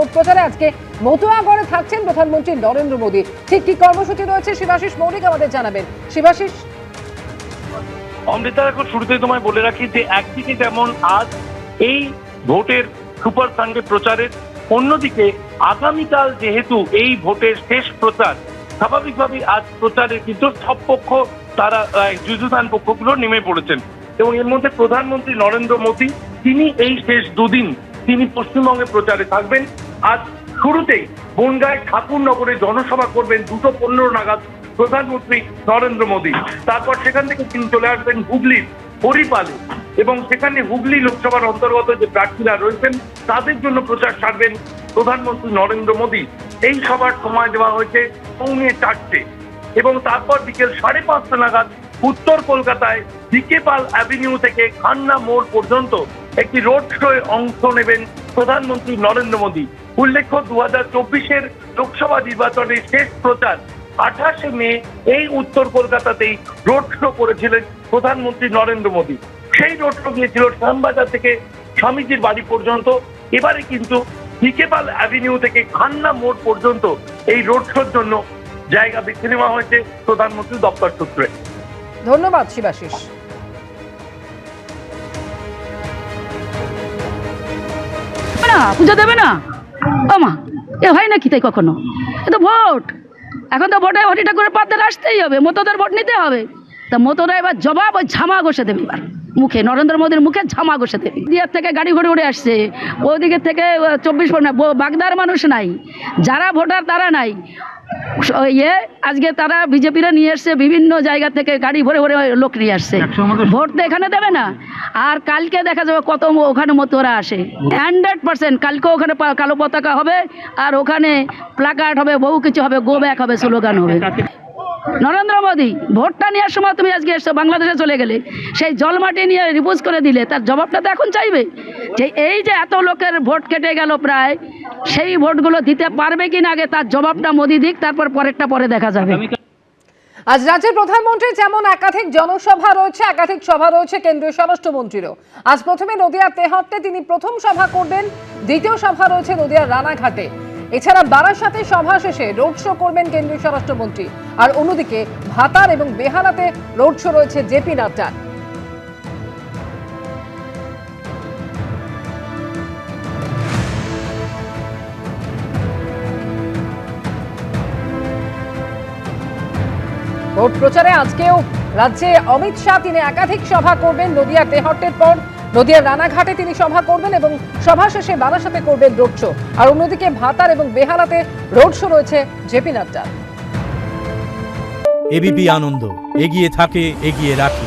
Vote প্রচারে আজকে মতুয়াগড়ে থাকছেন প্রধানমন্ত্রী নরেন্দ্র মোদী। ঠিক কি কর্মসূচি রয়েছে শিবাশিস মৌলিক আমাদের জানাবেন। শিবাশিস। অমৃতা, এখন শুরুতেই তোমায় বলে রাখি যে একদিকে যেমন আজ এই ভোটের সুপার সানডে প্রচারের, অন্যদিকে আগামীকাল যেহেতু এই ভোটের শেষ প্রচার, স্বাভাবিকভাবেই আজ প্রচারের কিন্তু সব পক্ষ তারা যুযুধান পক্ষগুলো নেমে পড়েছেন। এবং এর মধ্যে প্রধানমন্ত্রী নরেন্দ্র মোদী তিনি এই শেষ দুদিন তিনি পশ্চিমবঙ্গে প্রচারে থাকবেন। আজ শুরুতেই বনগাঁয় ঠাকুরনগরে জনসভা করবেন 2:15 নাগাদ প্রধানমন্ত্রী নরেন্দ্র মোদী। তারপর সেখান থেকে তিনি চলে আসবেন হুগলির হরিপালে এবং সেখানে হুগলি লোকসভার অন্তর্গত যে প্রার্থীরা রয়েছেন তাদের জন্য প্রচার সারবেন প্রধানমন্ত্রী নরেন্দ্র মোদী। এই সভার সময় দেওয়া হয়েছে 4:45 এবং তারপর বিকেল 5:30 নাগাদ উত্তর কলকাতায় ডিকে পাল অ্যাভিনিউ থেকে খান্না মোড় পর্যন্ত একটি রোড শোয়ে অংশ নেবেন প্রধানমন্ত্রী নরেন্দ্র মোদী। উল্লেখ্য 2024-এর লোকসভা নির্বাচনের শেষ প্রচার 28শে মে এই উত্তর কলকাতাতেই রোড শো করেছিলেন প্রধানমন্ত্রী নরেন্দ্র মোদী। সেই রোড শো গিয়েছিল শ্যামবাজার থেকে স্বামীজির বাড়ি পর্যন্ত। এবারে কিন্তু ডিকেপাল অ্যাভিনিউ থেকে খান্না মোড় পর্যন্ত এই রোড শোর জন্য জায়গা বেছে নেওয়া হয়েছে প্রধানমন্ত্রী দপ্তর সূত্রে। ধন্যবাদ শিবাশিস। পুজো দেবে না ও মা, এ হয় নাকি তাই কখনো? এ তো ভোট, এখন তো ভোটে হরি ঠাকুরের পাদ্দের আসতেই হবে, মতোদের ভোট নিতে হবে। তা মতোরা এবার জবাব ওই ঝামা ঘষে দেবে, এবার মুখে নরেন্দ্র মোদীর মুখে ঝামা ঘষে দেবে। দিয়ার থেকে গাড়ি ঘুরে উড়ে আসছে, ওদিকে থেকে 24 পরগনা বাগদার মানুষ নাই, যারা ভোটার তারা নাই। আজকে তারা বিজেপিরা নিয়ে আসছে বিভিন্ন জায়গা থেকে গাড়ি ভরে ভরে লোক নিয়ে আসছে, ভোট তো এখানে দেবে না। আর কালকে দেখা যাবে কত ওখানে মতোরা আসে। 100% কালকে ওখানে কালো পতাকা হবে, আর ওখানে প্লাকার্ড হবে, বহু কিছু হবে, গো ব্যাক হবে, স্লোগান হবে। নরেন্দ্র মোদী ভোটটা নেওয়ার সময় তুমি আজকে এসছো, বাংলাদেশে চলে গেলে সেই জলমাটি নিয়ে রিপোজ করে দিলে, তার জবাবটা তো এখন চাইবে। যে এই যে এত লোকের ভোট কেটে গেল প্রায়, সেই ভোটগুলো দিতে পারবে কিনা আগে তার জবাবটা মোদী দিক, তারপর পরেরটা পরে দেখা যাবে। আজ রাজ্যের প্রধানমন্ত্রী যেমন একাধিক জনসভা রয়েছে, একাধিক সভা রয়েছে কেন্দ্রীয় স্বরাষ্ট্রমন্ত্রীরও। আজ প্রথমে নদিয়ার তেহট্টে তিনি প্রথম সভা করবেন, দ্বিতীয় সভা রয়েছে নদিয়ার রানাঘাটে। এছাড়া বারাসাতে সভা শেষে রোড শো করবেন কেন্দ্রীয় স্বরাষ্ট্রমন্ত্রী। আর অন্যদিকে ভাতার এবং বেহালাতে রোড শো রয়েছে জেপি নাড্ডার। ভোট প্রচারে আজকেও রাজ্যে অমিত শাহ তিনি একাধিক সভা করবেন। নদিয়ার তেহট্টের পর নদিয়ার রানাঘাটে তিনি সভা করবেন এবং সভা শেষে বারাসাতে করবেন রোড শো। আর অন্যদিকে ভাতার এবং বেহালাতে রোড শো রয়েছে জেপি নাড্ডার। এবিপি আনন্দ, এগিয়ে থাকে, এগিয়ে রাখে।